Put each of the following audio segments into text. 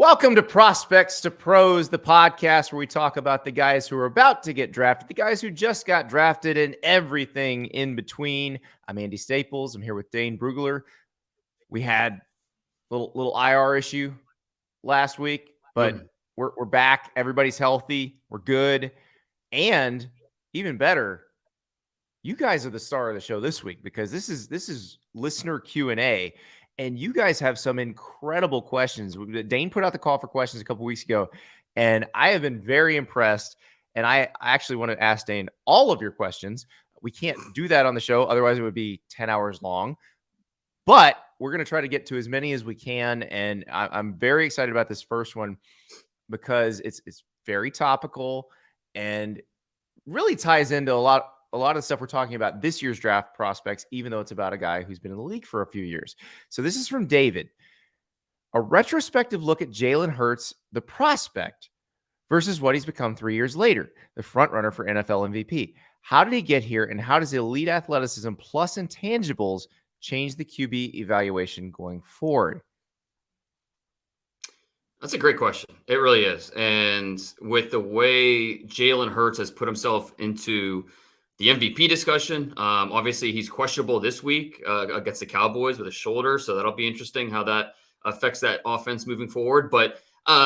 Welcome to Prospects to Pros, the podcast where we talk about the guys who are about to get drafted, the guys who just got drafted, and everything in between. I'm Andy Staples. I'm here with Dane Brugler. We had a little IR issue last week, but we're back. Everybody's healthy. We're good. And even better, you guys are the star of the show this week because this is listener Q&A. And you guys have some incredible questions. Dane put out the call for questions a couple weeks ago, and I have been very impressed. And I actually want to ask Dane all of your questions. We can't do that on the show. Otherwise, it would be 10 hours long. But we're going to try to get to as many as we can. And I'm very excited about this first one because it's very topical and really ties into a lot of the stuff we're talking about this year's draft prospects, even though it's about a guy who's been in the league for a few years. So this is from David. A retrospective look at Jalen Hurts, the prospect, versus what he's become 3 years later, the front runner for NFL MVP. How did he get here, and how does elite athleticism plus intangibles change the QB evaluation going forward? That's a great question. It really is. And with the way Jalen Hurts has put himself into the MVP discussion, obviously he's questionable this week against the Cowboys with a shoulder. So that'll be interesting how that affects that offense moving forward. But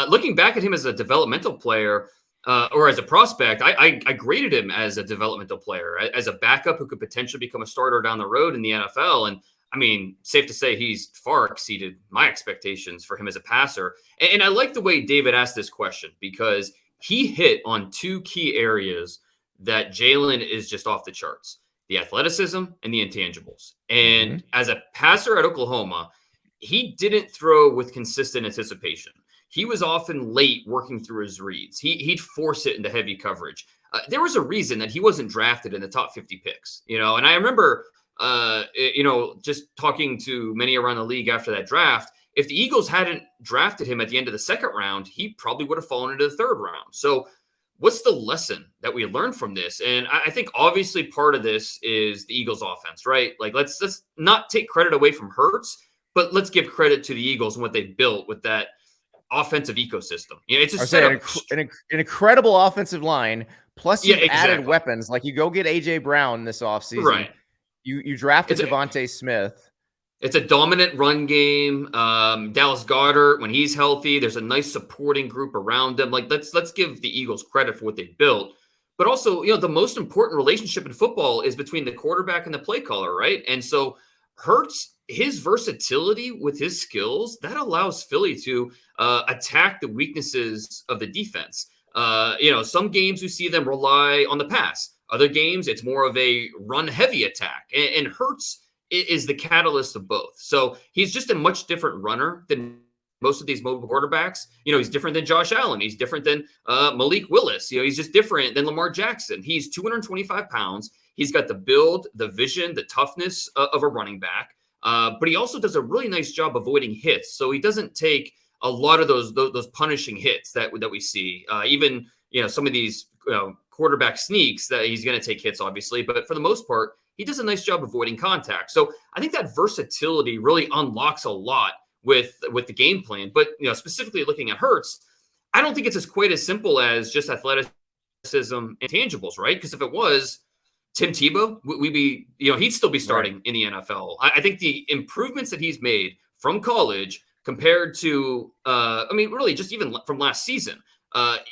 looking back at him as a developmental player or as a prospect, I graded him as a developmental player, as a backup who could potentially become a starter down the road in the NFL. And I mean, safe to say he's far exceeded my expectations for him as a passer. And I like the way David asked this question because he hit on two key areas that Jalen is just off the charts: the athleticism and the intangibles. And as a passer at Oklahoma, he didn't throw with consistent anticipation. He was often late working through his reads. He'd force it into heavy coverage. There was a reason that he wasn't drafted in the top 50 picks, and I remember, just talking to many around the league after that draft. If the Eagles hadn't drafted him at the end of the second round, he probably would have fallen into the third round. So what's the lesson that we learned from this? And I think obviously part of this is the Eagles offense, right? Like let's not take credit away from Hurts, but let's give credit to the Eagles and what they've built with that offensive ecosystem. It's just an incredible offensive line. Plus you've added weapons. Like you go get AJ Brown this offseason. Right. You drafted Devontae Smith. It's a dominant run game. Dallas Goedert, when he's healthy, there's a nice supporting group around him. Like let's give the Eagles credit for what they built. But also, the most important relationship in football is between the quarterback and the play caller, right? And so Hurts, his versatility with his skills, that allows Philly to attack the weaknesses of the defense. Some games we see them rely on the pass. Other games, it's more of a run-heavy attack. And Hurts is the catalyst of both. So he's just a much different runner than most of these mobile quarterbacks. He's different than Josh Allen. He's different than Malik Willis. He's just different than Lamar Jackson. He's 225 pounds. He's got the build, the vision, the toughness of a running back. But he also does a really nice job avoiding hits. So he doesn't take a lot of those punishing hits that we see. Even some of these quarterback sneaks that he's going to take hits, obviously. But for the most part, he does a nice job avoiding contact. So I think that versatility really unlocks a lot with the game plan. But specifically looking at Hurts, I don't think it's quite as simple as just athleticism and intangibles, right? Because if it was, Tim Tebow, he'd still be starting in the NFL. I think the improvements that he's made from college compared to, really just even from last season,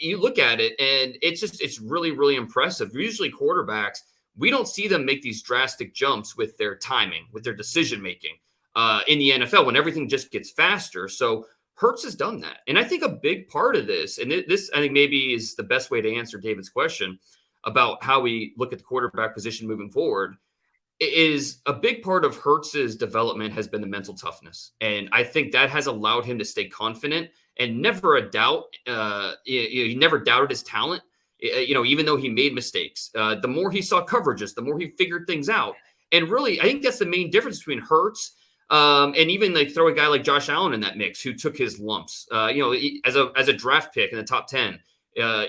you look at it and it's really, really impressive. Usually quarterbacks, we don't see them make these drastic jumps with their timing, with their decision-making in the NFL when everything just gets faster. So Hurts has done that. And I think a big part of this, and this I think maybe is the best way to answer David's question about how we look at the quarterback position moving forward, is a big part of Hurts's development has been the mental toughness. And I think that has allowed him to stay confident and never a doubt. He never doubted his talent, even though he made mistakes. The more he saw coverages, the more he figured things out. And really, I think that's the main difference between Hurts and even like throw a guy like Josh Allen in that mix who took his lumps. As a draft pick in the top 10,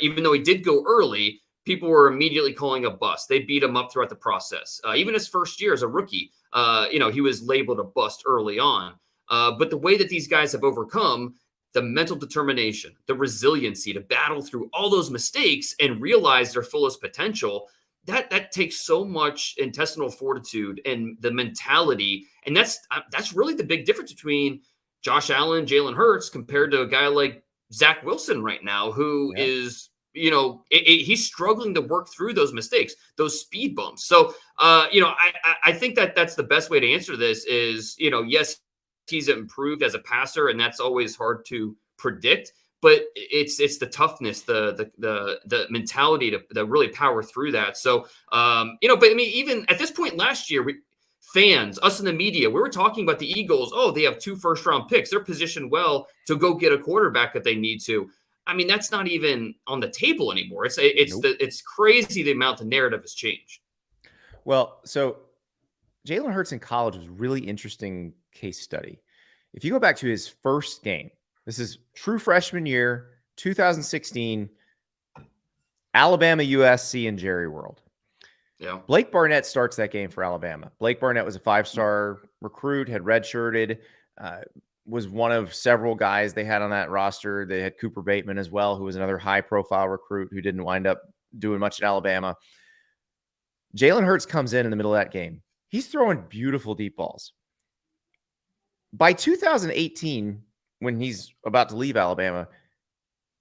even though he did go early, people were immediately calling a bust. They beat him up throughout the process. Even his first year as a rookie, he was labeled a bust early on. But the way that these guys have overcome, the mental determination, the resiliency to battle through all those mistakes and realize their fullest potential. That takes so much intestinal fortitude and the mentality. And that's really the big difference between Josh Allen, Jalen Hurts, compared to a guy like Zach Wilson right now, who is, he's struggling to work through those mistakes, those speed bumps. So, I think that's the best way to answer this is, yes, he's improved as a passer, and that's always hard to predict. But it's the toughness, the mentality to really power through that. So, but I mean, even at this point last year, fans, us in the media, we were talking about the Eagles. Oh, they have 2 first-round picks. They're positioned well to go get a quarterback if they need to. I mean, that's not even on the table anymore. It's crazy the amount the narrative has changed. Well, so Jalen Hurts in college was a really interesting case study. If you go back to his first game, this is true freshman year, 2016, Alabama, USC, and Jerry World. Yeah. Blake Barnett starts that game for Alabama. Blake Barnett was a 5-star recruit, had redshirted, was one of several guys they had on that roster. They had Cooper Bateman as well, who was another high-profile recruit who didn't wind up doing much at Alabama. Jalen Hurts comes in the middle of that game. He's throwing beautiful deep balls. By 2018, when he's about to leave Alabama,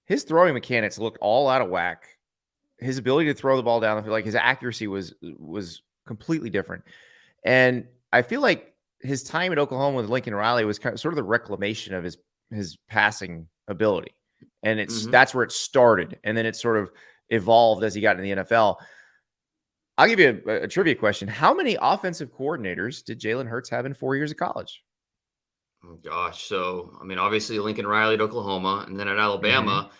his throwing mechanics looked all out of whack. His ability to throw the ball down the field, like his accuracy was completely different. And I feel like his time at Oklahoma with Lincoln Riley was sort of the reclamation of his passing ability. And that's where it started. And then it sort of evolved as he got in the NFL. I'll give you a trivia question. How many offensive coordinators did Jalen Hurts have in 4 years of college? Oh, gosh. So, I mean, obviously Lincoln Riley at Oklahoma, and then at Alabama,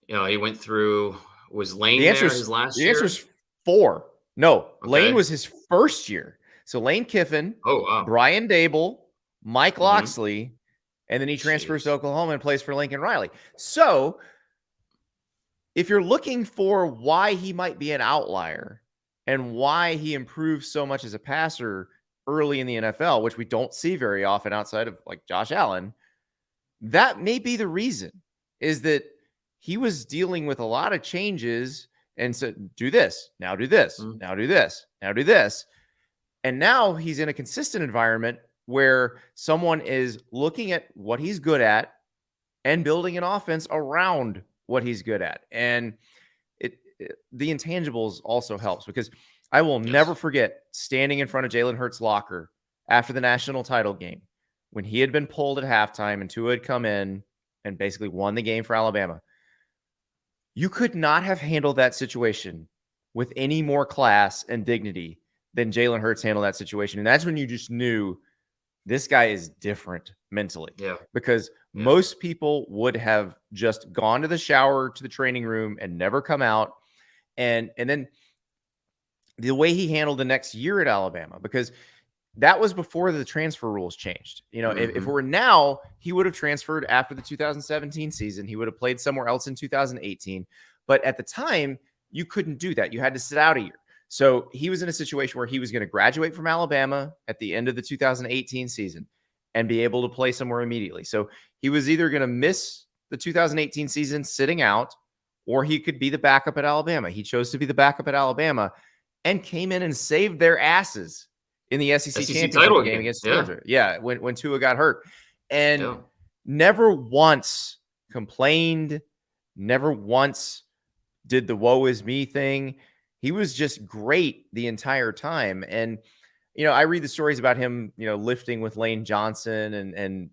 he went through, was Lane there his last year? The answer is 4. No, okay. Lane was his first year. So Lane Kiffin, Brian Dable, Mike Loxley, and then he transfers to Oklahoma and plays for Lincoln Riley. So if you're looking for why he might be an outlier and why he improved so much as a passer early in the NFL, which we don't see very often outside of like Josh Allen, that may be the reason, is that he was dealing with a lot of changes and said, do this, now do this, now do this, now do this. And now he's in a consistent environment where someone is looking at what he's good at and building an offense around what he's good at. And the intangibles also helps, because I will never forget standing in front of Jalen Hurts' locker after the national title game when he had been pulled at halftime and Tua had come in and basically won the game for Alabama. You could not have handled that situation with any more class and dignity than Jalen Hurts handled that situation. And that's when you just knew this guy is different mentally. Yeah. Because most people would have just gone to the shower, to the training room, and never come out. And then the way he handled the next year at Alabama, because that was before the transfer rules changed. If it were now, he would have transferred after the 2017 season. He would have played somewhere else in 2018. But at the time, you couldn't do that. You had to sit out a year. So he was in a situation where he was going to graduate from Alabama at the end of the 2018 season and be able to play somewhere immediately. So he was either going to miss the 2018 season sitting out, or he could be the backup at Alabama. He chose to be the backup at Alabama and came in and saved their asses in the SEC championship game against Georgia. Yeah, when Tua got hurt. And never once complained, never once did the woe is me thing. He was just great the entire time. And, I read the stories about him, lifting with Lane Johnson and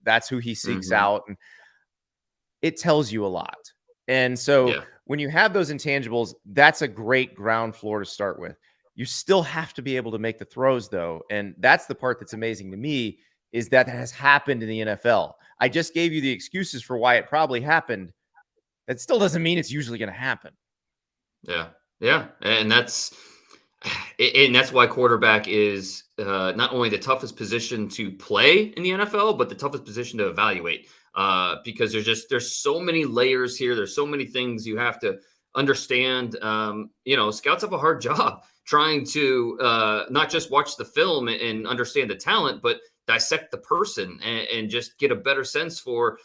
that's who he seeks out. And it tells you a lot. And so when you have those intangibles, that's a great ground floor to start with. You still have to be able to make the throws, though. And that's the part that's amazing to me, is that has happened in the NFL. I just gave you the excuses for why it probably happened. That still doesn't mean it's usually going to happen. Yeah. Yeah. And that's why quarterback is not only the toughest position to play in the NFL, but the toughest position to evaluate. Because there's so many layers here. There's so many things you have to understand. Scouts have a hard job trying to not just watch the film and understand the talent, but dissect the person and just get a better sense for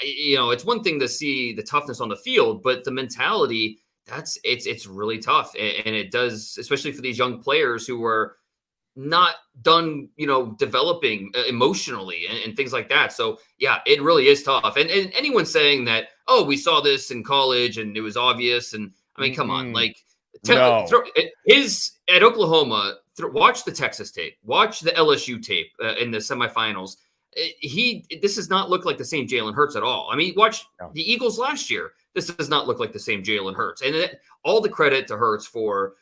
It's one thing to see the toughness on the field, but the mentality, it's really tough. And it does, especially for these young players who are not done, developing emotionally and things like that. So yeah, it really is tough. And anyone saying that, oh, we saw this in college and it was obvious. And I mean, come on, like No. his at Oklahoma, watch the Texas tape, watch the LSU tape in the semifinals. This does not look like the same Jalen Hurts at all. I mean, watch the Eagles last year. This does not look like the same Jalen Hurts. And all the credit to Hurts for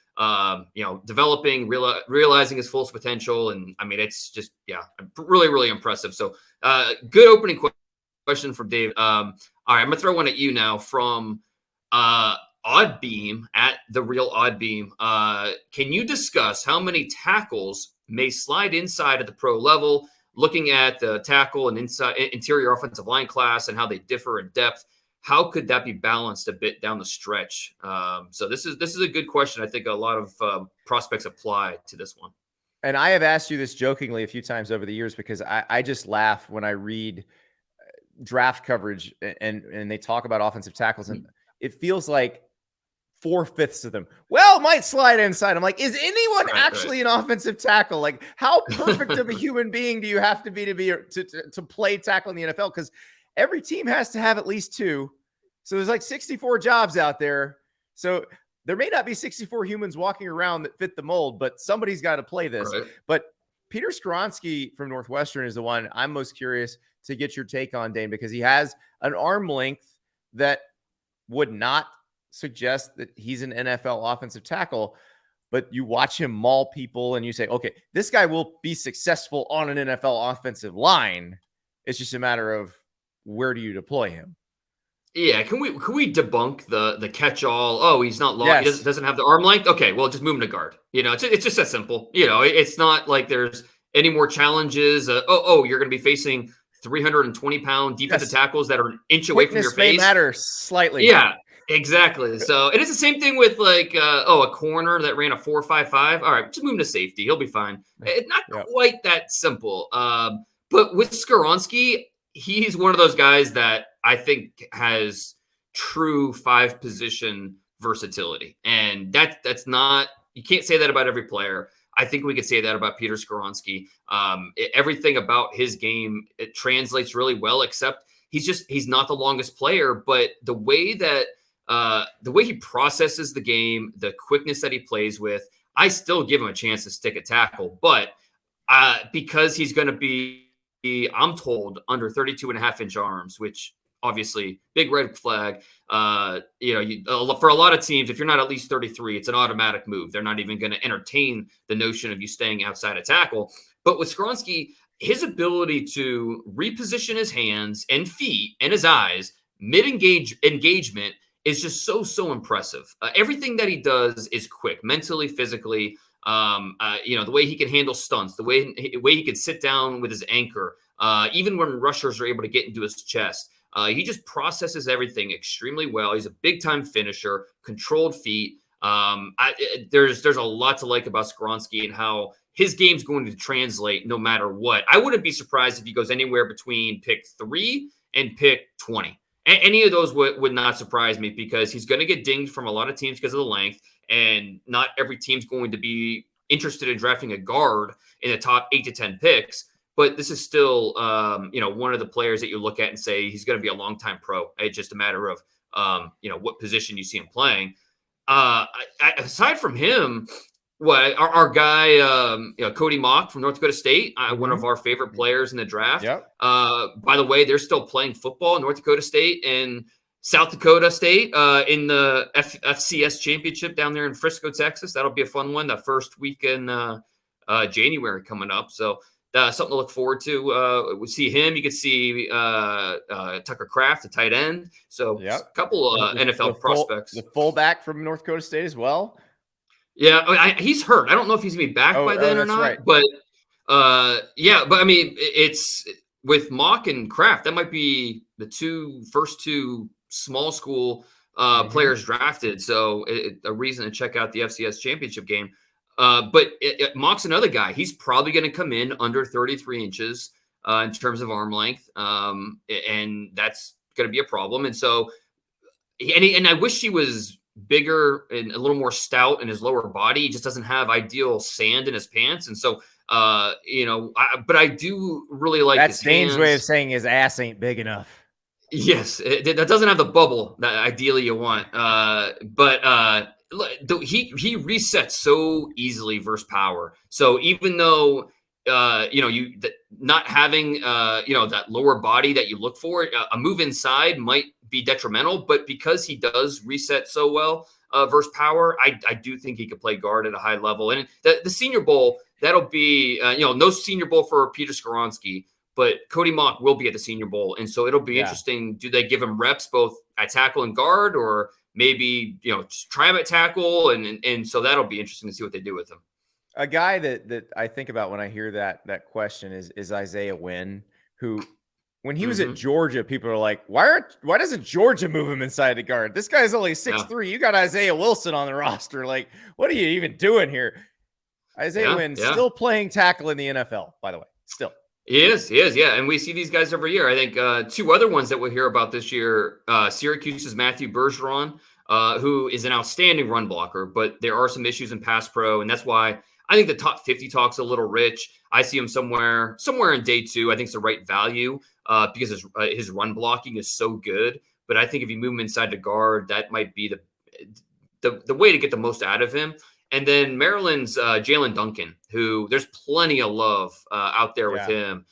developing, realizing his full potential. And I mean, it's just, really, really impressive. So good opening question from Dave. All right, I'm gonna throw one at you now from Odd Beam at the Real Odd Beam. Can you discuss how many tackles may slide inside at the pro level, looking at the tackle and interior offensive line class and how they differ in depth? How could that be balanced a bit down the stretch? So this is a good question. I think a lot of prospects apply to this one. And I have asked you this jokingly a few times over the years because I just laugh when I read draft coverage and they talk about offensive tackles, and it feels like 4/5 of them, might slide inside. I'm like, is anyone actually an offensive tackle? Like, how perfect of a human being do you have to be to play tackle in the NFL? Because every team has to have at least two. So there's like 64 jobs out there. So there may not be 64 humans walking around that fit the mold, but somebody's got to play this. Right. But Peter Skoronski from Northwestern is the one I'm most curious to get your take on, Dane, because he has an arm length that would not suggest that he's an NFL offensive tackle, but you watch him maul people and you say, okay, this guy will be successful on an NFL offensive line. It's just a matter of where do you deploy him? Yeah, can we debunk the catch-all? Oh, he's not long. Yes. He doesn't have the arm length. Okay, well, just move him to guard. It's just that simple. It's not like there's any more challenges. You're going to be facing 320-pound defensive tackles that are an inch away from your face. May matter slightly. Yeah, exactly. So it is the same thing with like a corner that ran a 4.55. All right, just move him to safety. He'll be fine. It's not quite that simple. But with Skoronski, he's one of those guys that I think has true 5-position versatility. And that's not, you can't say that about every player. I think we could say that about Peter Skoronski. Everything about his game, it translates really well, except he's not the longest player, but the way he processes the game, the quickness that he plays with, I still give him a chance to stick a tackle. But because he's going to be, I'm told, under 32.5-inch arms, which obviously big red flag. For a lot of teams, if you're not at least 33, it's an automatic move. They're not even going to entertain the notion of you staying outside a tackle. But with Skoronski, his ability to reposition his hands and feet and his eyes engagement is just so impressive. Everything that he does is quick, mentally, physically. The way he can handle stunts, the way he can sit down with his anchor, even when rushers are able to get into his chest. He just processes everything extremely well. He's a big-time finisher, controlled feet. There's a lot to like about Skoronski and how his game's going to translate no matter what. I wouldn't be surprised if he goes anywhere between pick 3 and pick 20. Any of those would not surprise me because he's going to get dinged from a lot of teams because of the length, and not every team's going to be interested in drafting a guard in the top 8 to 10 picks. But this is still, one of the players that you look at and say he's going to be a long-time pro. It's just a matter of, what position you see him playing. Aside from him, our guy, Cody Mock from North Dakota State, one of our favorite players in the draft. Yep. By the way, they're still playing football, North Dakota State and South Dakota State in the FCS championship down there in Frisco, Texas. That'll be a fun one. The first week in January coming up. So something to look forward to. We see him. You could see Tucker Kraft, the tight end. So a couple NFL prospects. The fullback from North Dakota State as well. Yeah, he's hurt. I don't know if he's going to be back by then or not. Right. But but I mean, it's with Mock and Kraft. That might be the first two small school players drafted. So a reason to check out the FCS championship game. But Mock's another guy. He's probably going to come in under 33 inches. in terms of arm length, and that's going to be a problem. And so, and I wish he was bigger and a little more stout in his lower body. He just doesn't have ideal sand in his pants, and so but I do really like That's his Dane's way of hands. saying his ass ain't big enough. Yes, that doesn't have the bubble that ideally you want. He resets so easily versus power. So even though not having that lower body that you look for, a move inside might be detrimental. But because he does reset so well versus power, I do think he could play guard at a high level. And the Senior Bowl, that'll be no Senior Bowl for Peter Skoronski. But Cody Mock will be at the Senior Bowl. And so it'll be interesting. Do they give him reps both at tackle and guard, or maybe, try him at tackle? And so that'll be interesting to see what they do with him. A guy that I think about when I hear that question is Isaiah Wynn, who, when he was at Georgia, people are like, why doesn't Georgia move him inside the guard? This guy's only 6'3". You got Isaiah Wilson on the roster. Like, what are you even doing here? Isaiah Wynn still playing tackle in the NFL, by the way, still. He is, yeah. And we see these guys every year. I think two other ones that we'll hear about this year, Syracuse's Matthew Bergeron, who is an outstanding run blocker, but there are some issues in pass pro, and that's why I think the top 50 talk's a little rich. I see him somewhere in day 2. I think it's the right value because his run blocking is so good. But I think if you move him inside the guard, that might be the way to get the most out of him. And then Maryland's Jalen Duncan, who there's plenty of love out there with him.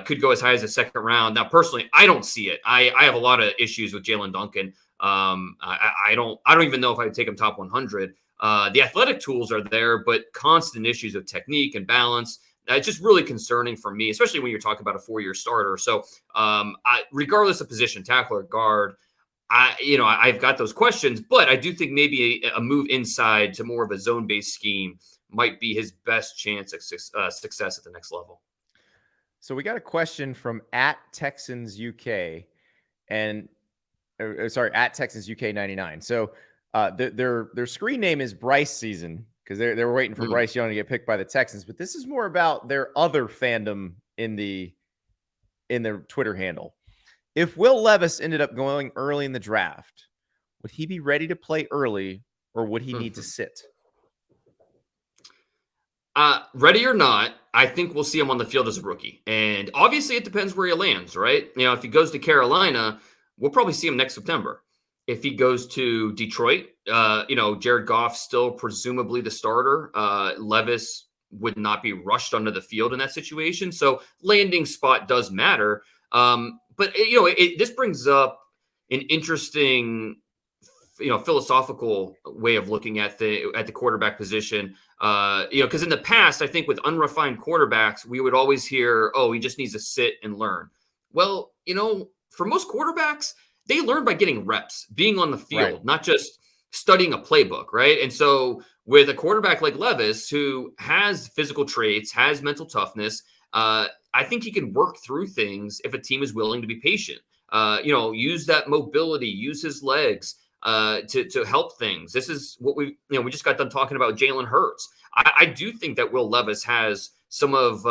Could go as high as the second round. Now, personally, I don't see it. I have a lot of issues with Jalen Duncan. I don't even know if I would take him top 100. The athletic tools are there, but constant issues of technique and balance. It's just really concerning for me, especially when you're talking about a 4-year starter. So regardless of position, tackle or guard, I've got those questions, but I do think maybe a move inside to more of a zone-based scheme might be his best chance at success at the next level. So we got a question from @TexansUK at TexansUK99. So their screen name is Bryce Season, because they were waiting for Bryce Young to get picked by the Texans. But this is more about their other fandom in their Twitter handle. If Will Levis ended up going early in the draft, would he be ready to play early, or would he need to sit? Ready or not, I think we'll see him on the field as a rookie. And obviously it depends where he lands, right? If he goes to Carolina, we'll probably see him next September. If he goes to Detroit, Jared Goff's still presumably the starter. Levis would not be rushed onto the field in that situation. So landing spot does matter. But this brings up an interesting, philosophical way of looking at the quarterback position. Because in the past, I think with unrefined quarterbacks, we would always hear, "Oh, he just needs to sit and learn." Well, for most quarterbacks, they learn by getting reps, being on the field, not just studying a playbook, right? And so with a quarterback like Levis, who has physical traits, has mental toughness, I think he can work through things if a team is willing to be patient. Use that mobility, use his legs to help things. This is what we just got done talking about Jalen Hurts. I do think that Will Levis has some of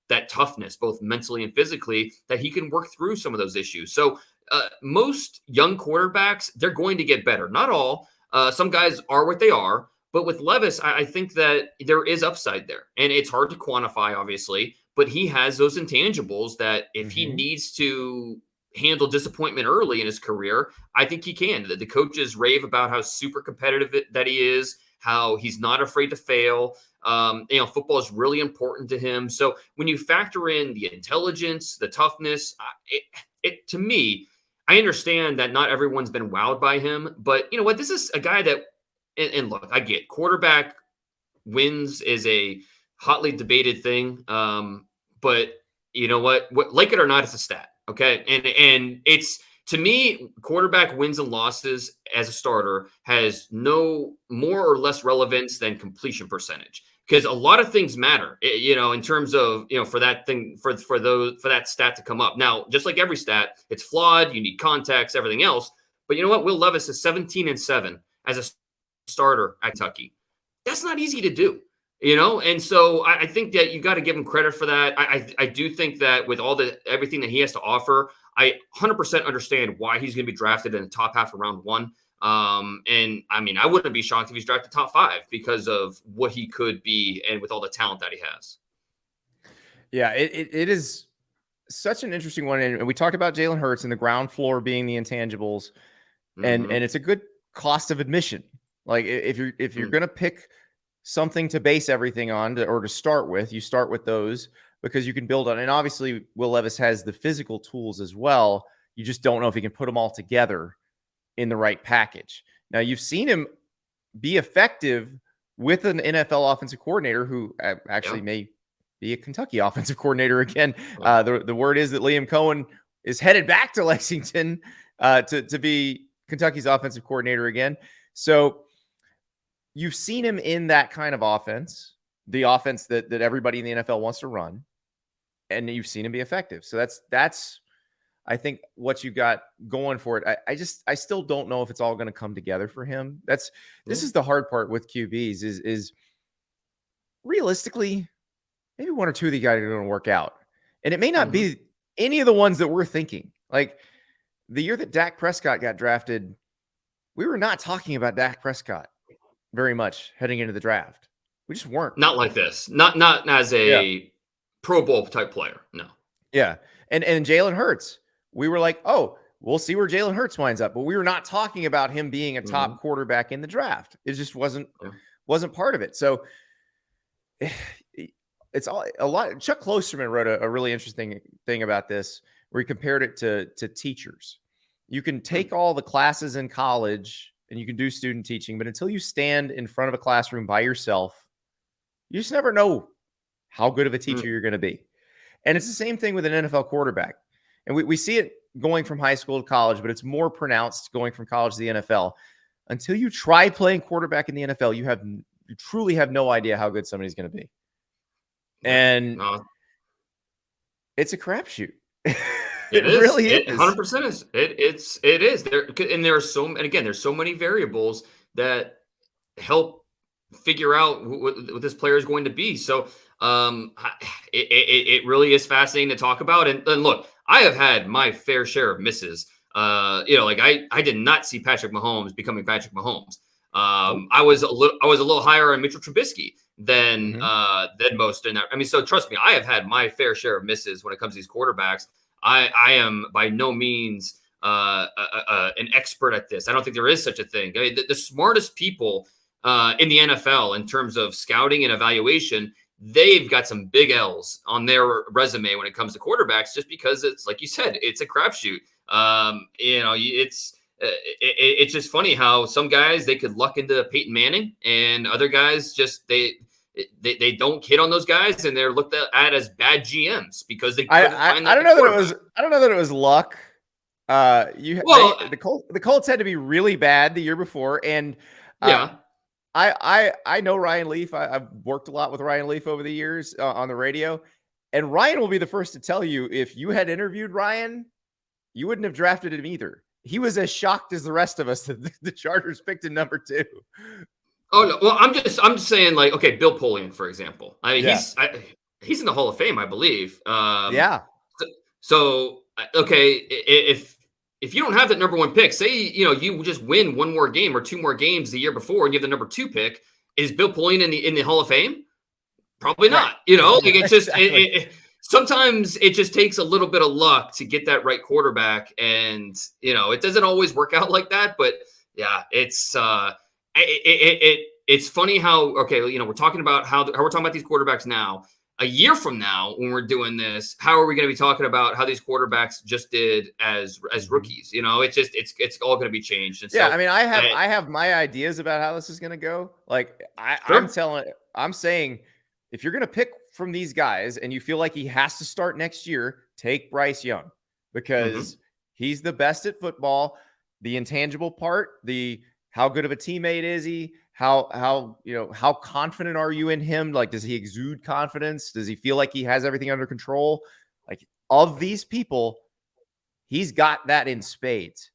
that toughness, both mentally and physically, that he can work through some of those issues. So most young quarterbacks, they're going to get better. Not all. Some guys are what they are. But with Levis, I think that there is upside there. And it's hard to quantify, obviously. But he has those intangibles that if he needs to handle disappointment early in his career, I think he can. The coaches rave about how super competitive that he is, how he's not afraid to fail. Football is really important to him. So when you factor in the intelligence, the toughness, to me, I understand that not everyone's been wowed by him. But you know what? This is a guy that, and look, I get quarterback wins is a hotly debated thing. But you know what, like it or not, it's a stat. Okay. And it's, to me, quarterback wins and losses as a starter has no more or less relevance than completion percentage, because a lot of things matter, in terms of, for that thing, for that stat to come up. Now, just like every stat, it's flawed. You need context, everything else. But you know what? Will Levis is 17-7 as a starter at Kentucky. That's not easy to do. And so I think that you got to give him credit for that. I do think that with everything that he has to offer, I 100% understand why he's going to be drafted in the top half of round one. And I mean, I wouldn't be shocked if he's drafted top 5 because of what he could be and with all the talent that he has. Yeah, it is such an interesting one. And we talked about Jalen Hurts and the ground floor being the intangibles, and it's a good cost of admission. Like if you're going to pick something to base everything on or to start with, you start with those because you can build on. And obviously, Will Levis has the physical tools as well. You just don't know if he can put them all together in the right package. Now, you've seen him be effective with an NFL offensive coordinator who actually may be a Kentucky offensive coordinator again. The word is that Liam Cohen is headed back to Lexington to be Kentucky's offensive coordinator again. So you've seen him in that kind of offense, the offense that everybody in the NFL wants to run, and you've seen him be effective. So that's I think what you got going for it. I still don't know if it's all going to come together for him. This is the hard part with QBs is realistically, maybe one or two of the guys are going to work out. And it may not be any of the ones that we're thinking. Like the year that Dak Prescott got drafted, we were not talking about Dak Prescott very much heading into the draft. We just weren't. Not like this. Not as a Pro Bowl type player. No. Yeah. And Jalen Hurts, we were like, oh, we'll see where Jalen Hurts winds up. But we were not talking about him being a top quarterback in the draft. It just wasn't part of it. So it's all a lot. Chuck Klosterman wrote a really interesting thing about this where he compared it to teachers. You can take all the classes in college and you can do student teaching, but until you stand in front of a classroom by yourself, you just never know how good of a teacher you're going to be. And it's the same thing with an NFL quarterback. And we see it going from high school to college, but it's more pronounced going from college to the NFL. Until you try playing quarterback in the NFL, you truly have no idea how good somebody's going to be. And it's a crapshoot. It really is. 100% is. It is. There's so many variables that help figure out what this player is going to be. So it really is fascinating to talk about. And look, I have had my fair share of misses. I did not see Patrick Mahomes becoming Patrick Mahomes. I was a little higher on Mitchell Trubisky than most in that. I mean, so trust me, I have had my fair share of misses when it comes to these quarterbacks. I am by no means an expert at this. I don't think there is such a thing. I mean, the smartest people in the NFL in terms of scouting and evaluation, they've got some big L's on their resume when it comes to quarterbacks, just because it's like you said, it's a crapshoot. It's just funny how some guys they could luck into Peyton Manning, and other guys just they don't hit on those guys, and they're looked at as bad GMs because they. I don't know that it was luck. The Colts had to be really bad the year before, and I know Ryan Leaf. I've worked a lot with Ryan Leaf over the years on the radio, and Ryan will be the first to tell you if you had interviewed Ryan, you wouldn't have drafted him either. He was as shocked as the rest of us that the Chargers picked him number 2. Oh no! Well, I'm just saying, like, okay, Bill Polian, for example. I mean, he's in the Hall of Fame, I believe. So okay, if you don't have that number 1 pick, say you just win one more game or 2 more games the year before, and you have the number 2 pick, is Bill Polian in the Hall of Fame? Probably not. Like it's just sometimes it just takes a little bit of luck to get that right quarterback, and it doesn't always work out like that. But yeah, it's funny how we're talking about how we're talking about these quarterbacks now. A year from now, when we're doing this, how are we going to be talking about how these quarterbacks just did as rookies? It's all going to be changed. And I mean, I have my ideas about how this is going to go. Like I'm saying, if you're going to pick from these guys and you feel like he has to start next year, take Bryce Young because he's the best at football. The intangible part, how good of a teammate is he? How confident are you in him? Like, does he exude confidence? Does he feel like he has everything under control? Like, of these people, he's got that in spades.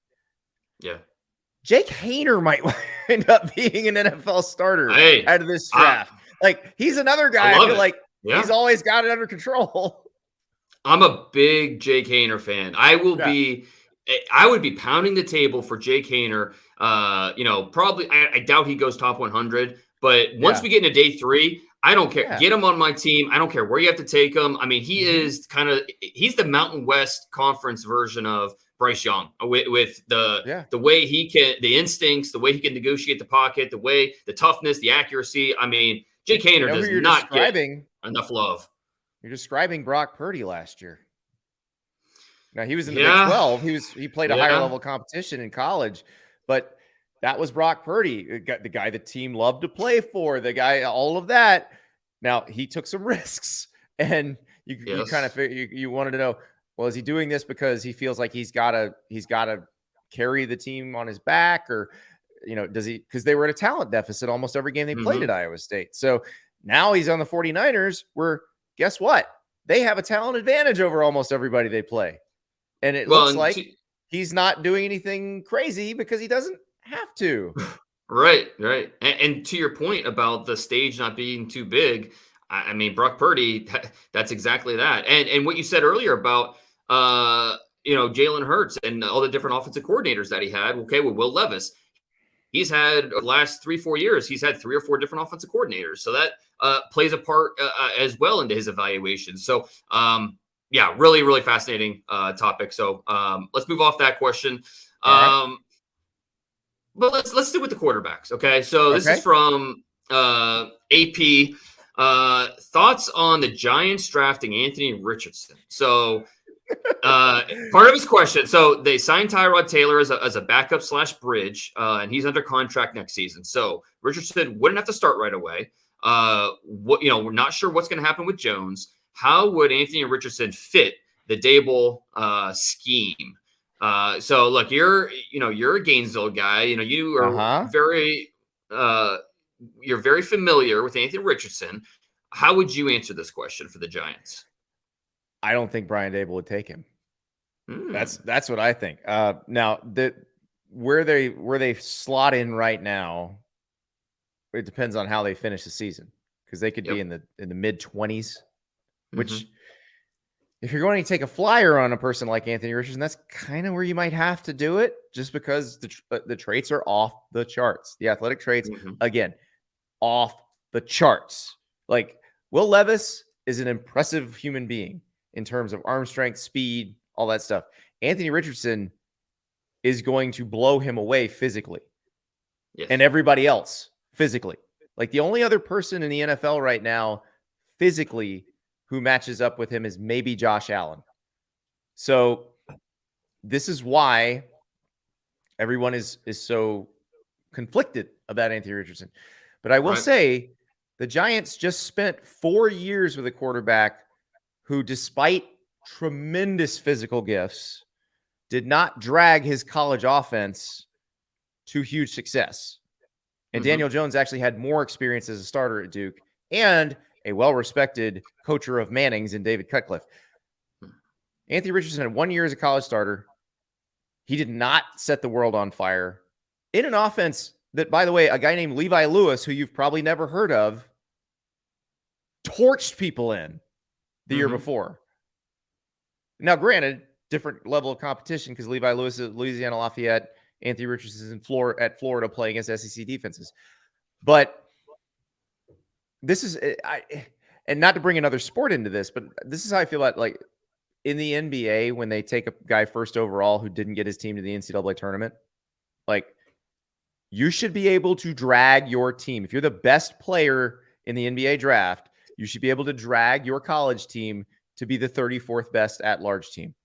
Yeah. Jake Haener might end up being an NFL starter out of this draft. Like, he's another guy. I love feel it. like Yeah. he's always got it under control. I'm a big Jake Haener fan. I Yeah. would be pounding the table for Jake Haener. Probably I doubt he goes top 100, but once Yeah. we get into day 3, I don't care. Yeah. Get him on my team. I don't care where you have to take him. I mean, he's the Mountain West Conference version of Bryce Young with the way the instincts, the way he can negotiate the pocket, the toughness, the accuracy. I mean, Jake Haener does who you're not get describing? enough love. You're describing Brock Purdy last year. Now, he was in the Big Yeah. 12. He played a higher level competition in college, but that was Brock Purdy, the guy the team loved to play for, the guy, all of that. Now, he took some risks, and you kind of you wanted to know, well, is he doing this because he feels like he's got to carry the team on his back, or does he, because they were at a talent deficit almost every game they played at Iowa State. So now he's on the 49ers, where guess what? They have a talent advantage over almost everybody they play. And it looks like he's not doing anything crazy because he doesn't have to. Right. And to your point about the stage not being too big, I mean, Brock Purdy, that's exactly that. And what you said earlier about, Jalen Hurts and all the different offensive coordinators that he had. Okay, with Will Levis, he's had the last 3-4 years, he's had 3 or 4 different offensive coordinators. So that plays a part as well into his evaluation. So, yeah, really, really fascinating topic. So let's move off that question. But let's stick with the quarterbacks. Okay. So this is from AP. Thoughts on the Giants drafting Anthony Richardson. So part of his question. So they signed Tyrod Taylor as a backup / bridge, and he's under contract next season. So Richardson wouldn't have to start right away. We're not sure what's going to happen with Jones. How would Anthony Richardson fit the Dable scheme? So look, you're a Gainesville guy. You are you're very familiar with Anthony Richardson. How would you answer this question for the Giants? I don't think Brian Dable would take him. That's what I think. Now where they slot in right now, it depends on how they finish the season, because they could be in the mid-20s, which if you're going to take a flyer on a person like Anthony Richardson, that's kind of where you might have to do it, just because the traits are off the charts. The athletic traits, again, off the charts. Like, Will Levis is an impressive human being in terms of arm strength, speed, all that stuff. Anthony Richardson is going to blow him away physically, and everybody else physically. Like, the only other person in the NFL right now physically who matches up with him is maybe Josh Allen. So this is why everyone is so conflicted about Anthony Richardson. But I will say the Giants just spent 4 years with a quarterback who, despite tremendous physical gifts, did not drag his college offense to huge success. And Daniel Jones actually had more experience as a starter at Duke and a well-respected coacher of Manning's in David Cutcliffe. Anthony Richardson had 1 year as a college starter. He did not set the world on fire in an offense that, by the way, a guy named Levi Lewis, who you've probably never heard of, torched people in the year before. Now, granted, different level of competition, because Levi Lewis is at Louisiana Lafayette, Anthony Richardson is at Florida playing against SEC defenses. But this is, and not to bring another sport into this, but this is how I feel about, like, in the NBA, when they take a guy first overall who didn't get his team to the NCAA tournament, like, you should be able to drag your team. If you're the best player in the NBA draft, you should be able to drag your college team to be the 34th best at-large team.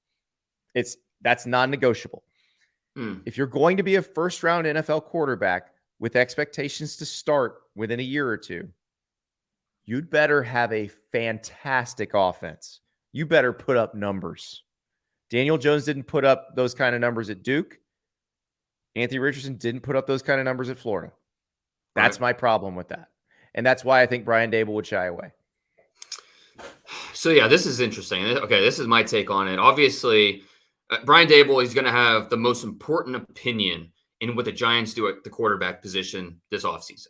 That's non-negotiable. If you're going to be a first-round NFL quarterback with expectations to start within a year or two, you'd better have a fantastic offense. You better put up numbers. Daniel Jones didn't put up those kind of numbers at Duke. Anthony Richardson didn't put up those kind of numbers at Florida. That's my problem with that. And that's why I think Brian Dable would shy away. So, yeah, this is interesting. Okay, this is my take on it. Obviously, Brian Dable is going to have the most important opinion in what the Giants do at the quarterback position this offseason.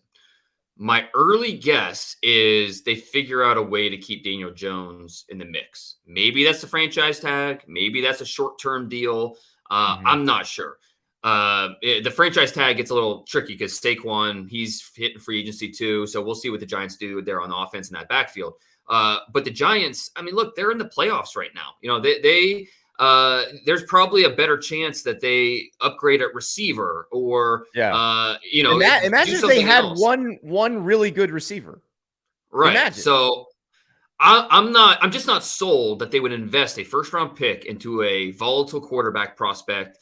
My early guess is they figure out a way to keep Daniel Jones in the mix. Maybe that's the franchise tag. Maybe that's a short-term deal. Mhm. I'm not sure. The franchise tag gets a little tricky because Saquon, he's hitting free agency too. So we'll see what the Giants do there on the offense in that backfield. But the Giants, I mean, look, they're in the playoffs right now. There's probably a better chance that they upgrade at receiver or Yeah. do Imagine if they something had else. one really good receiver. Right. Imagine. So I'm just not sold that they would invest a first round pick into a volatile quarterback prospect,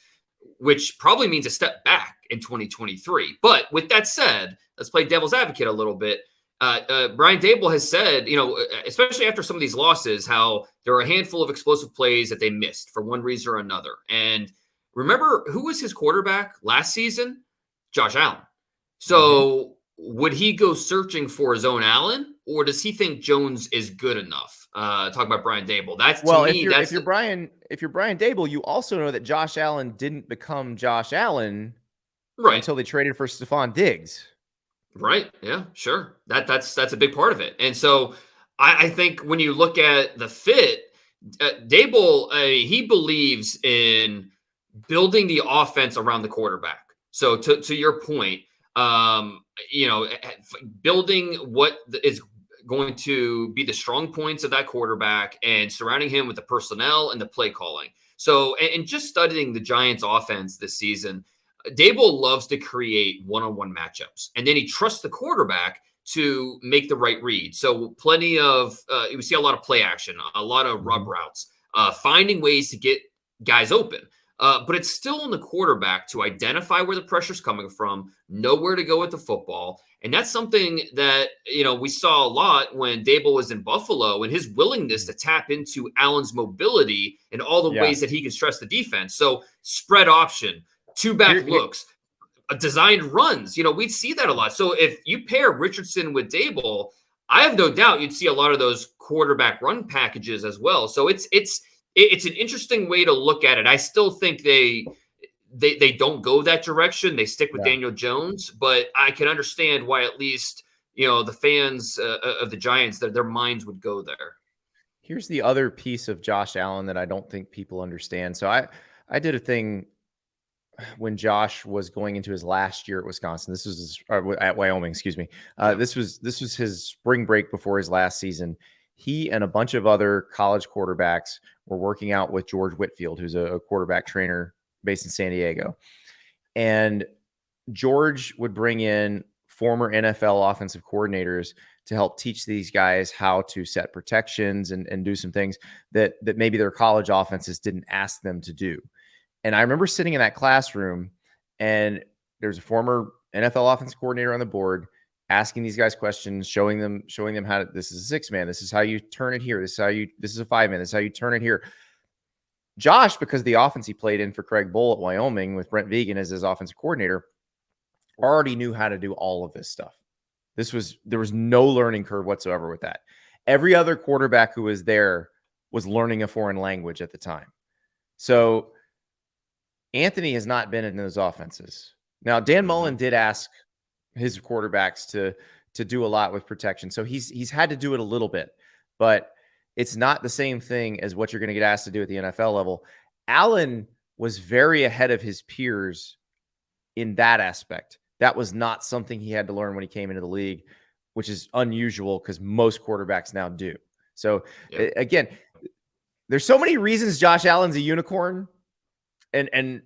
which probably means a step back in 2023. But with that said, let's play devil's advocate a little bit. Brian Dable has said, especially after some of these losses, how there are a handful of explosive plays that they missed for one reason or another. And remember, who was his quarterback last season? Josh Allen. Mhm. So would he go searching for his own Allen, or does he think Jones is good enough? Talk about Brian Dable. That's to Well, me, if that's you're Brian Dable, you also know that Josh Allen didn't become Josh Allen right. until they traded for Stephon Diggs. Right. Yeah, sure. That's a big part of it. And so I think when you look at the fit, Dable, he believes in building the offense around the quarterback. So to your point, building what is going to be the strong points of that quarterback and surrounding him with the personnel and the play calling. So, and just studying the Giants offense this season, Dable loves to create one-on-one matchups, and then he trusts the quarterback to make the right read. So plenty of we see a lot of play action, a lot of rub Mhm. routes, finding ways to get guys open. But it's still on the quarterback to identify where the pressure's coming from, know where to go with the football. And that's something that, we saw a lot when Dable was in Buffalo and his willingness Mhm. to tap into Allen's mobility and all the Yeah. ways that he can stress the defense. So spread option, two Here, back here looks, designed runs. We'd see that a lot. So if you pair Richardson with Dable, I have no doubt you'd see a lot of those quarterback run packages as well. So it's an interesting way to look at it. I still think they don't go that direction. They stick with yeah. Daniel Jones, but I can understand why at least the fans of the Giants that their minds would go there. Here's the other piece of Josh Allen that I don't think people understand. So I did a thing when Josh was going into his last year at Wisconsin. This was at Wyoming, excuse me. Yeah. This was his spring break before his last season. He and a bunch of other college quarterbacks were working out with George Whitfield, who's a quarterback trainer based in San Diego. And George would bring in former NFL offensive coordinators to help teach these guys how to set protections and do some things that maybe their college offenses didn't ask them to do. And I remember sitting in that classroom, and there's a former NFL offensive coordinator on the board asking these guys questions, showing them how to, this is a 6-man, this is how you turn it here, this is a 5-man, this is how you turn it here. Josh, because the offense he played in for Craig Bull at Wyoming with Brent Vegan as his offensive coordinator, already knew how to do all of this stuff. There was no learning curve whatsoever with that. Every other quarterback who was there was learning a foreign language at the time. So Anthony has not been in those offenses. Now, Dan Mullen Hmm. did ask his quarterbacks to do a lot with protection. So he's had to do it a little bit, but it's not the same thing as what you're going to get asked to do at the NFL level. Allen was very ahead of his peers in that aspect. That was not something he had to learn when he came into the league, which is unusual because most quarterbacks now do. So Yeah. again, there's so many reasons Josh Allen's a unicorn, and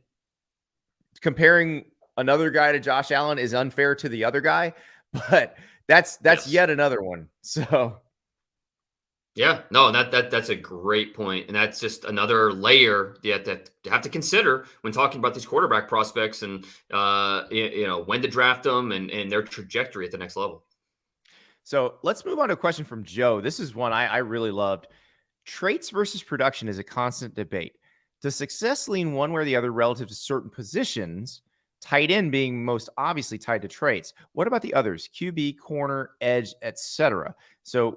comparing another guy to Josh Allen is unfair to the other guy, but that's Yes. yet another one. So Yeah, no, that's a great point, and that's just another layer that you have to consider when talking about these quarterback prospects and when to draft them and their trajectory at the next level. let's move on to a question from Joe. This is one I really loved. Traits versus production is a constant debate. Does success lean one way or the other relative to certain positions? Tight end being most obviously tied to traits. What about the others? QB, corner, edge, etc. So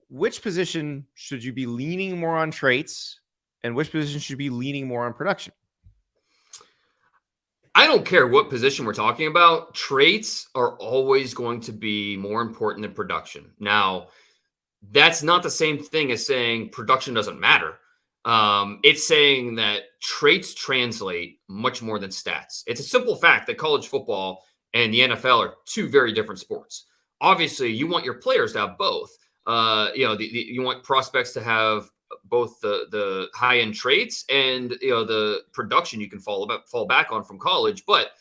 which position should you be leaning more on traits, and which position should be leaning more on production? don't care what position we're talking about. Traits are always going to be more important than production. Now, that's not the same thing as saying production doesn't matter. It's saying that traits translate much more than stats. It's a simple fact that college football and the NFL are two very different sports. Obviously, you want your players to have both. You want prospects to have both the high end traits and the production you can fall back on from college. But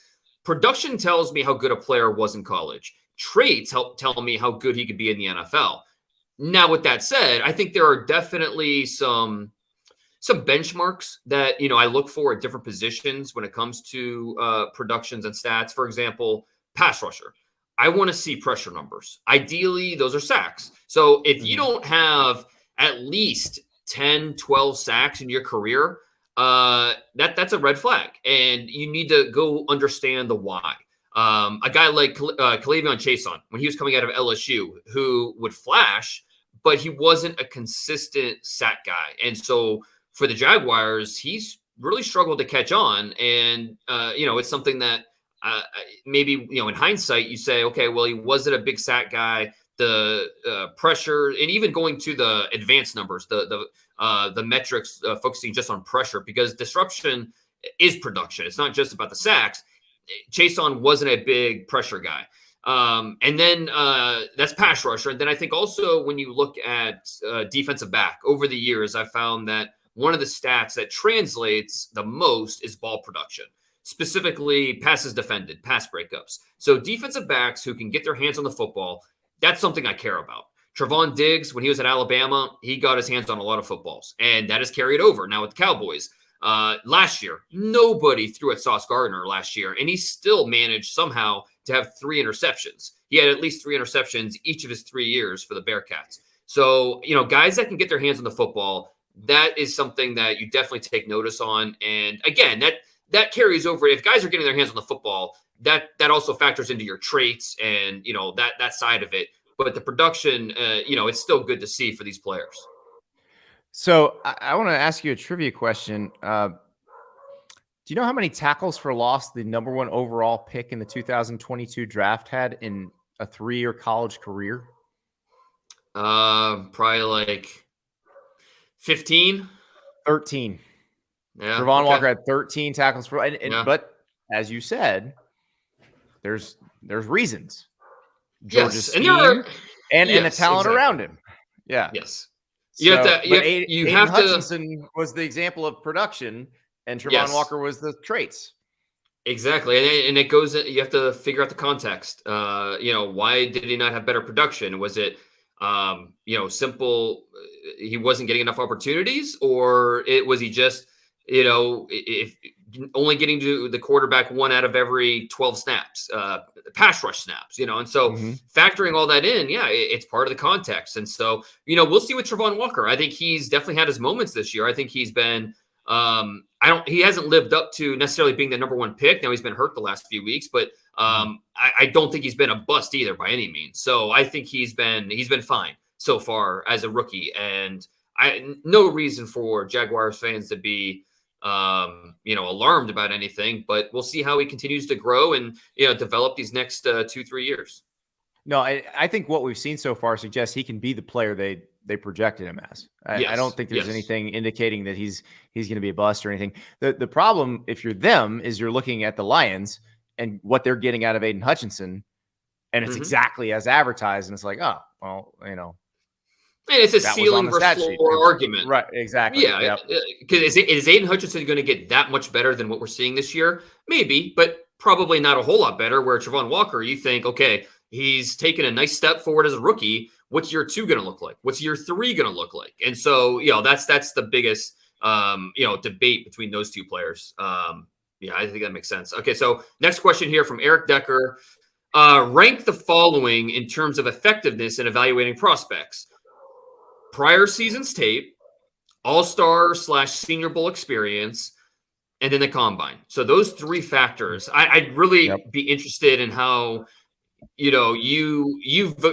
production tells me how good a player was in college. Traits help tell me how good he could be in the NFL. Now, with that said, I think there are definitely some benchmarks that I look for at different positions when it comes to productions and stats. For example, pass rusher. I want to see pressure numbers. Ideally, those are sacks. So if you don't have at least 10, 12 sacks in your career, that's a red flag, and you need to go understand the why. A guy like K'Lavon Chaisson, when he was coming out of LSU, who would flash, but he wasn't a consistent sack guy. And so for the Jaguars, he's really struggled to catch on. And, it's something that maybe, in hindsight, you say, okay, well, he wasn't a big sack guy. The pressure, and even going to the advanced numbers, the metrics focusing just on pressure, because disruption is production. It's not just about the sacks. Chaisson wasn't a big pressure guy. And then that's pass rusher. And then I think also when you look at defensive back over the years, I found that one of the stats that translates the most is ball production, specifically passes defended, pass breakups. So defensive backs who can get their hands on the football, that's something I care about. Trevon Diggs, when he was at Alabama, he got his hands on a lot of footballs, and that has carried over now with the Cowboys. Last year, nobody threw at Sauce Gardner last year, and he still managed somehow to have 3 interceptions. He had at least 3 interceptions each of his 3 years for the Bearcats. So, guys that can get their hands on the football, that is something that you definitely take notice on. And again, that carries over. If guys are getting their hands on the football, that also factors into your traits and, that side of it. But the production, it's still good to see for these players. So I want to ask you a trivia question. Do you know how many tackles for loss the number 1 overall pick in the 2022 draft had in a 3-year college career? Probably like 15. 13. Yeah. Trevon Walker had 13 tackles for, but as you said, there's reasons. Georgia's scheme and the talent around him. Yeah. Yes. Aiden Hutchinson was the example of production, and Trevon Walker was the traits. Exactly. And it goes, you have to figure out the context. Why did he not have better production? Was it, simple, he wasn't getting enough opportunities, or was he just, if only getting to the quarterback 1 out of every 12 snaps, pass rush snaps, and so factoring all that in, it's part of the context. And so, we'll see with Trevon Walker. I think he's definitely had his moments this year. I think he's been, he hasn't lived up to necessarily being the number 1 pick. Now he's been hurt the last few weeks, but I don't think he's been a bust either by any means. So I think he's been fine so far as a rookie, and no reason for Jaguars fans to be alarmed about anything, but we'll see how he continues to grow and, develop these next 2-3 years. No, I think what we've seen so far suggests he can be the player they projected him as. I don't think there's anything indicating that he's going to be a bust or anything. The problem, if you're them, is you're looking at the Lions and what they're getting out of Aiden Hutchinson, and it's exactly as advertised, and it's like, oh, well, And it's a ceiling versus floor argument. Right, exactly. Yeah. Because is Aiden Hutchinson going to get that much better than what we're seeing this year? Maybe, but probably not a whole lot better. Where Trevon Walker, you think, okay, he's taken a nice step forward as a rookie. What's year 2 going to look like? What's year 3 going to look like? And so, that's the biggest, debate between those two players. I think that makes sense. Okay, so next question here from Eric Decker. Rank the following in terms of effectiveness in evaluating prospects: prior season's tape, all-star / Senior Bowl experience, and then the combine. So those 3 factors, I'd really be interested in how, you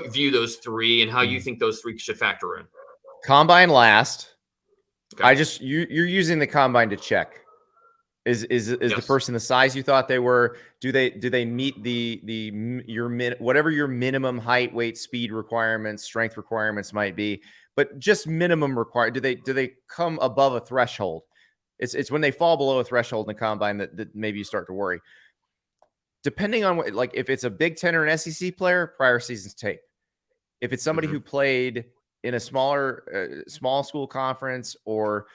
view those 3 and how you think those 3 should factor in. Combine last. Okay. You're using the combine to check. Is the person the size you thought they were? Do they meet whatever your minimum height, weight, speed requirements, strength requirements might be, but just minimum required? Do they come above a threshold? It's when they fall below a threshold in the combine that maybe you start to worry. Depending on what, like if it's a Big Ten or an SEC player, prior season's tape. If it's somebody who played in a small school conference, or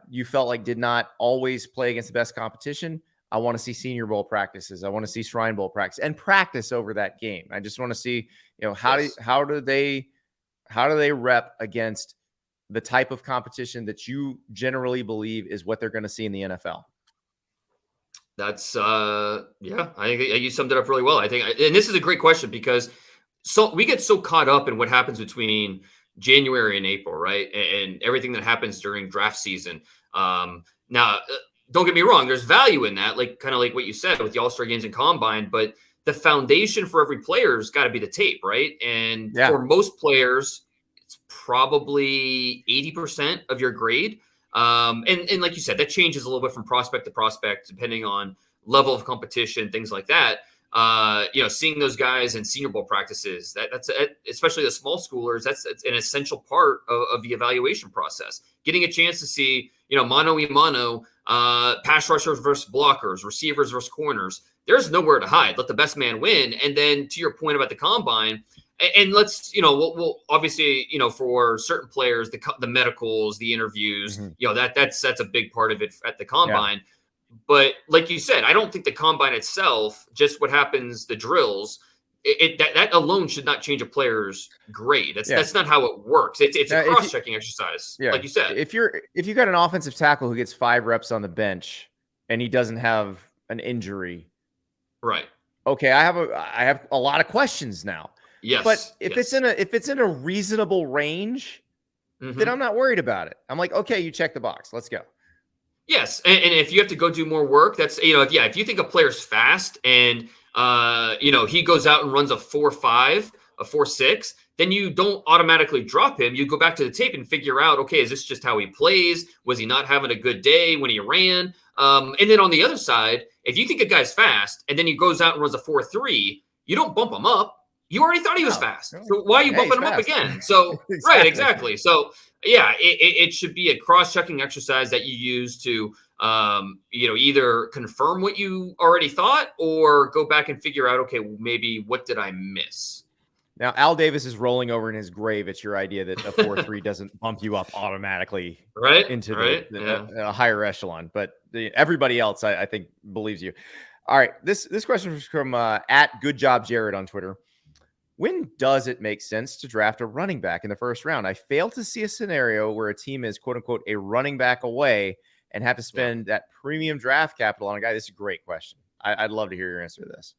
you felt like did not always play against the best competition, I want to see Senior Bowl practices. I want to see Shrine Bowl practice and practice over that game. I just want to see, how do they rep against the type of competition that you generally believe is what they're going to see in the NFL. That's I think you summed it up really well. I think, and this is a great question because we get so caught up in what happens between January and April, right? And everything that happens during draft season. Now, don't get me wrong, there's value in that, kind of like what you said with the All-Star games and combine, but the foundation for every player has got to be the tape, right? And for most players, it's probably 80% of your grade. And like you said, that changes a little bit from prospect to prospect, depending on level of competition, things like that. Seeing those guys in Senior Bowl practices, that's especially the small schoolers, that's an essential part of the evaluation process. Getting a chance to see, mano a mano, pass rushers versus blockers, receivers versus corners. There's nowhere to hide. Let the best man win. And then to your point about the combine, and let's, we'll obviously, for certain players, the medicals, the interviews, that's a big part of it at the combine. Yeah. But like you said, I don't think the combine itself, just what happens, the drills, that alone should not change a player's grade. That's not how it works. It's a cross-checking exercise, like you said. If you got an offensive tackle who gets 5 reps on the bench and he doesn't have an injury, right? Okay, I have a lot of questions now. Yes, but if it's in a reasonable range, then I'm not worried about it. I'm like, okay, you check the box. Let's go. Yes, and if you have to go do more work, that's if you think a player's fast and he goes out and runs a 4.5, a 4.6, then you don't automatically drop him. You go back to the tape and figure out, okay, is this just how he plays? Was he not having a good day when he ran? And then on the other side, if you think a guy's fast and then he goes out and runs a 4.3, you don't bump him up. You already thought he was fast. So why are you bumping him up again? So Right, exactly. So yeah, it should be a cross-checking exercise that you use to either confirm what you already thought or go back and figure out, okay, well, maybe what did I miss? Now, Al Davis is rolling over in his grave at your idea that a 4.3 doesn't bump you up automatically into a higher echelon. But everybody else, I think, believes you. All right, this question is from at Good Job Jared on Twitter. When does it make sense to draft a running back in the first round? I fail to see a scenario where a team is, quote unquote, a running back away and have to spend that premium draft capital on a guy. This is a great question. I'd love to hear your answer to this.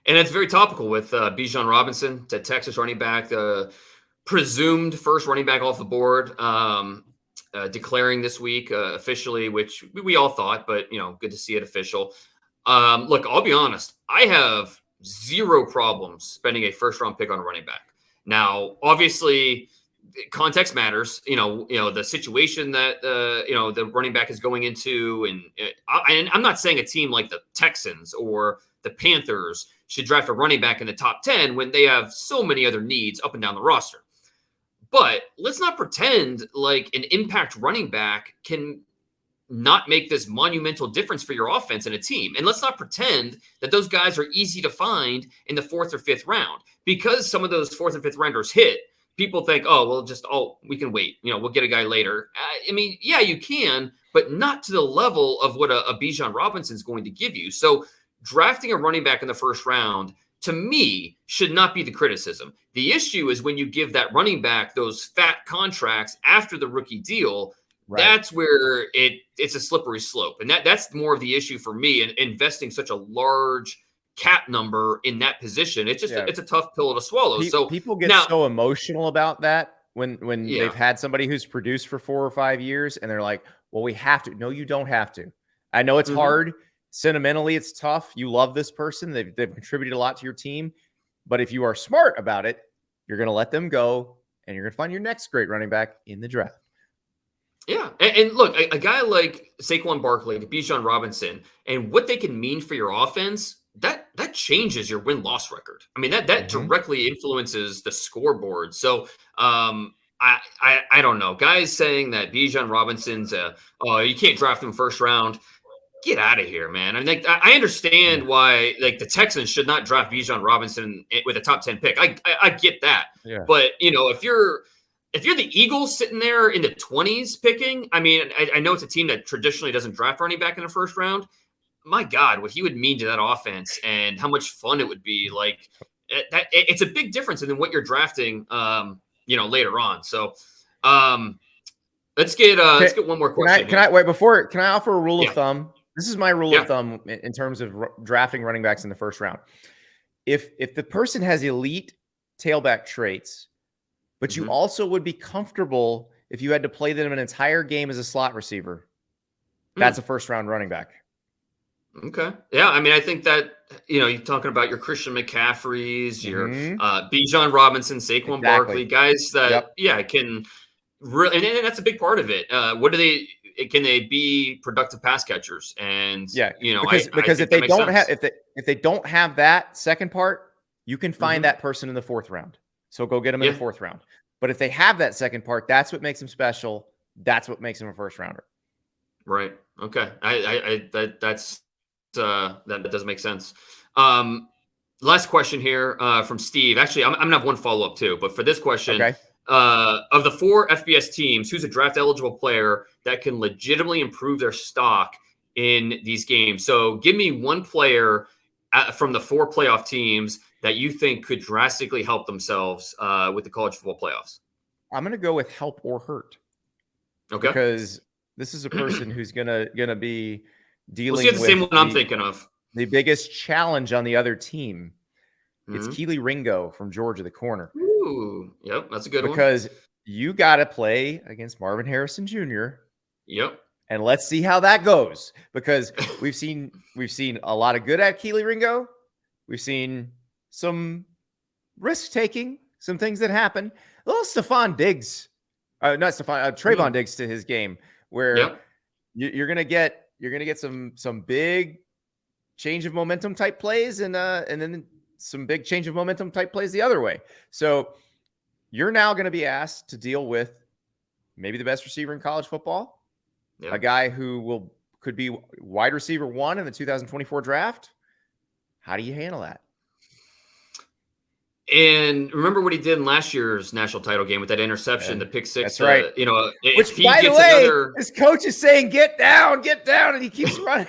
And it's very topical with Bijan Robinson, the Texas running back, the presumed first running back off the board, declaring this week officially, which we all thought, but, good to see it official. Look, I'll be honest. I have zero problems spending a first-round pick on a running back. Now, obviously, context matters. The situation that the running back is going into, and I'm not saying a team like the Texans or the Panthers should draft a running back in the top 10 when they have so many other needs up and down the roster. But let's not pretend like an impact running back can not make this monumental difference for your offense and a team. And let's not pretend that those guys are easy to find in the 4th or 5th round, because some of those 4th and 5th rounders hit. People think, we can wait. We'll get a guy later. You can, but not to the level of what a Bijan Robinson is going to give you. So drafting a running back in the first round, to me, should not be the criticism. The issue is when you give that running back those fat contracts after the rookie deal. Right. That's where it's a slippery slope. And that's more of the issue for me in investing such a large cap number in that position. It's just it's a tough pill to swallow. So people get so emotional about that when they've had somebody who's produced for 4 or 5 years and they're like, well, we have to. No, you don't have to. I know it's hard. Sentimentally, it's tough. You love this person. They've contributed a lot to your team. But if you are smart about it, you're going to let them go and you're going to find your next great running back in the draft. Yeah, and look, a guy like Saquon Barkley, like Bijan Robinson, and what they can mean for your offense, that changes your win-loss record. I mean, that Mm-hmm. directly influences the scoreboard. So, I don't know. Guys saying that Bijan Robinson's you can't draft him first round. Get out of here, man. I mean, like, I Yeah. understand why like the Texans should not draft Bijan Robinson with a top 10 pick. I get that. Yeah. But if you're the Eagles sitting there in the 20s picking, I mean, I know it's a team that traditionally doesn't draft running back in the first round. My God, what he would mean to that offense and how much fun it would be. Like it's a big difference than what you're drafting later on. So let's get one more question Can I here. wait before? Can I offer a rule of Yeah. thumb? This is my rule of Yeah. thumb in terms of drafting running backs in the first round. If the person has elite tailback traits, but you Mhm. also would be comfortable if you had to play them an entire game as a slot receiver, Hmm. that's a first round running back. Okay. Yeah. I mean, I think that, you're talking about your Christian McCaffreys, your Mm-hmm. Bijan Robinson, Saquon Exactly. Barkley, guys that, Yep. can really, and that's a big part of it. Can they be productive pass catchers? And, Yeah. I Because think that makes sense. if they don't have that second part, you can find Hmm. that person in the fourth round. So go get them in the Yeah. fourth round. But if they have that second part, that's what makes them special. That's what makes them a first rounder. Right. Okay. That does make sense. Um, Last question here from Steve. Actually, I'm gonna have one follow up too, but for this question, Okay. of the 4 FBS teams, who's a draft eligible player that can legitimately improve their stock in these games? So, give me one player from the 4 playoff teams that you think could drastically help themselves with the college football playoffs. I'm gonna go with help or hurt Okay, because this is a person who's gonna be we'll see if dealing the same with one I'm thinking of. the biggest challenge on the other team. It's Hmm. Keely Ringo from Georgia, the corner, Ooh, yep, that's a good one. because you got to play against Marvin Harrison Jr. Yep. and let's see how that goes because we've seen a lot of good at Keely Ringo. We've seen some risk taking, some things that happen. A little Stephon Diggs, not Stephon, Trayvon Mm, Diggs to his game, where yep. you're gonna get some big change of momentum type plays and then some big change of momentum type plays the other way. So you're now going to be asked to deal with maybe the best receiver in college football, Yeah. a guy who could be wide receiver 1 in the 2024 draft. How do you handle that? And remember what he did in last year's national title game with that interception, Uh, the pick six. that's right. If Which, he by the gets way, another, his coach is saying, get down, and he keeps running.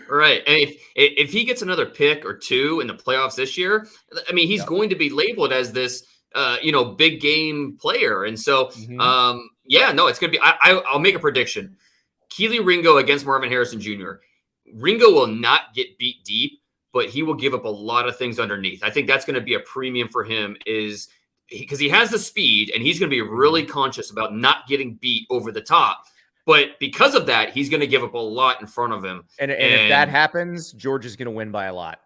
right, and if he gets another pick or 2 in the playoffs this year, I mean, he's Yep. going to be labeled as this, big game player. And so, Mm-hmm. yeah, no, it's gonna be. I'll make a prediction. Keely Ringo against Marvin Harrison Jr. Ringo will not get beat deep, but he will give up a lot of things underneath. I think that's going to be a premium for him, is because he has the speed and he's going to be really Mm-hmm. conscious about not getting beat over the top. But because of that, he's going to give up a lot in front of him. And if that And happens, Georgia's going to win by a lot.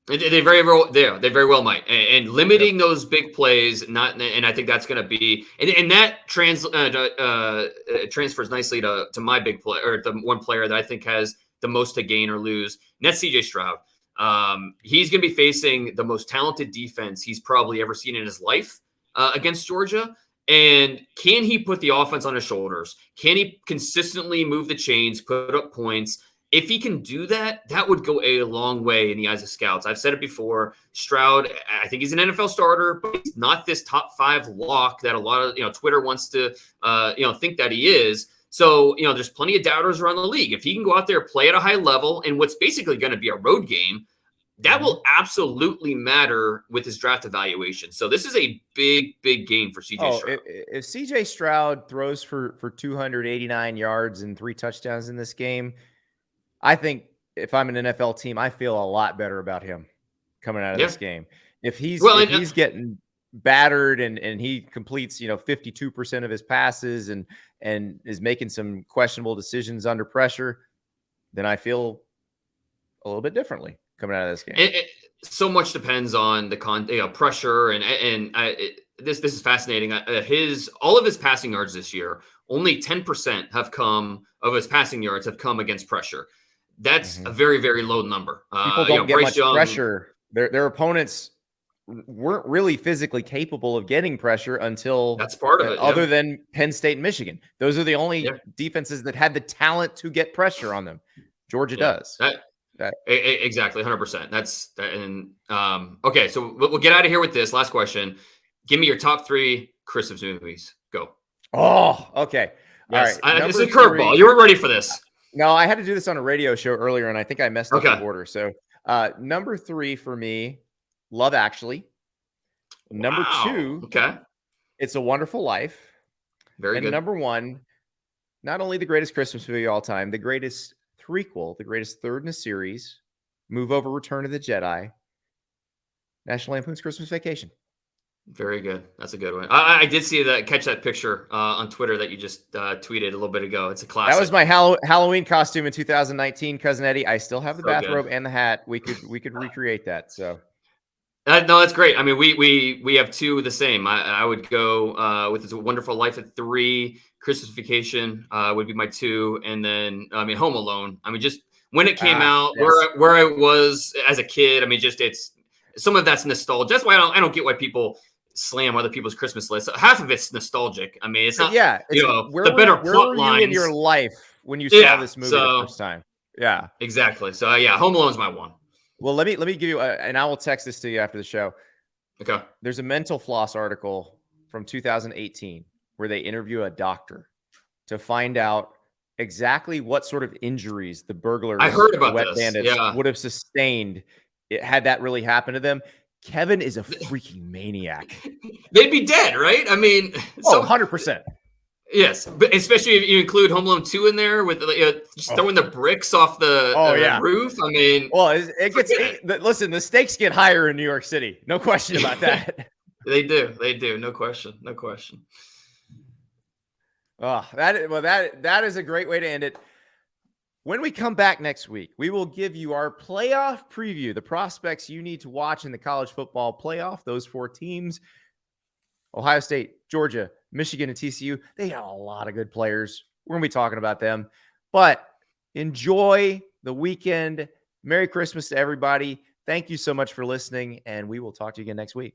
they very well might. And Yep. limiting those big plays, and I think that's going to be, and that transfers nicely to my big play, or the one player that I think has the most to gain or lose, and that's CJ Stroud. He's going to be facing the most talented defense he's probably ever seen in his life against Georgia. And can he put the offense on his shoulders? Can he consistently move the chains, put up points? If he can do that, that would go a long way in the eyes of scouts. I've said it before. Stroud, I think he's an NFL starter, but he's not this top 5 lock that a lot of Twitter wants to think that he is. So there's plenty of doubters around the league. If he can go out there, play at a high level in what's basically going to be a road game, that Mm-hmm. will absolutely matter with his draft evaluation. So this is a big game for CJ Oh, Stroud. if CJ Stroud throws for 289 yards and 3 touchdowns in this game, I think if I'm an NFL team, I feel a lot better about him coming out of Yeah. this game. If he's Well, if he's getting battered and he completes 52% of his passes and is making some questionable decisions under pressure, then I feel a little bit differently coming out of this game. so much depends on the pressure and this is fascinating. All of his passing yards this year, only 10% of his passing yards have come against pressure. That's a very, very low number. People don't get Bryce much Young, pressure. Their opponents weren't really physically capable of getting pressure until that's part of it. other than Penn State and Michigan. Those are the only Yeah. defenses that had the talent to get pressure on them. Georgia does. Exactly, 100%. That's that. And okay, so we'll get out of here with this last question. Give me your top 3 Christmas movies. Go. Oh, okay. Yes. All right. It's a curveball. You weren't ready for this. No, I had to do this on a radio show earlier, and I think I messed up the Okay. order. So number 3 for me, Love Actually. Number 2, okay, It's a Wonderful Life. very and good. Number 1, not only the greatest Christmas movie of all time, the greatest threequel, the greatest third in a series, Move Over, Return of the Jedi, National Lampoon's Christmas Vacation. Very good. That's a good one. I did see catch that picture on Twitter that you just tweeted a little bit ago. It's a classic. That was my Halloween costume in 2019, Cousin Eddie. I still have the bathrobe good. and the hat. We could recreate that. So no, that's great. I mean, we have 2 the same. I would go with It's a Wonderful Life at 3. Christmas Vacation would be my 2, and then Home Alone. I mean, just when it came out, yes. where I was as a kid. I mean, just it's some of that's nostalgia. That's why I don't get why people slam other people's Christmas lists. Half of it's nostalgic. I mean, it's not. Yeah, it's, the better plot lines in your life when you saw this movie the first time. Yeah, exactly. So Home Alone's my 1. Well, let me give you, and I will text this to you after the show. Okay. There's a Mental Floss article from 2018 where they interview a doctor to find out exactly what sort of injuries the burglars, I heard about the wet this. bandits, would have sustained had that really happened to them. Kevin is a freaking maniac. They'd be dead, right? I mean, 100%. Yes, but especially if you include Home Alone 2 in there with just throwing the bricks off the roof. I mean, well, listen, the stakes get higher in New York City. No question about that. They do. No question. Oh, that is a great way to end it. When we come back next week, we will give you our playoff preview, the prospects you need to watch in the college football playoff. Those 4 teams: Ohio State, Georgia, Michigan, and TCU. They got a lot of good players. We're going to be talking about them. But enjoy the weekend. Merry Christmas to everybody. Thank you so much for listening, and we will talk to you again next week.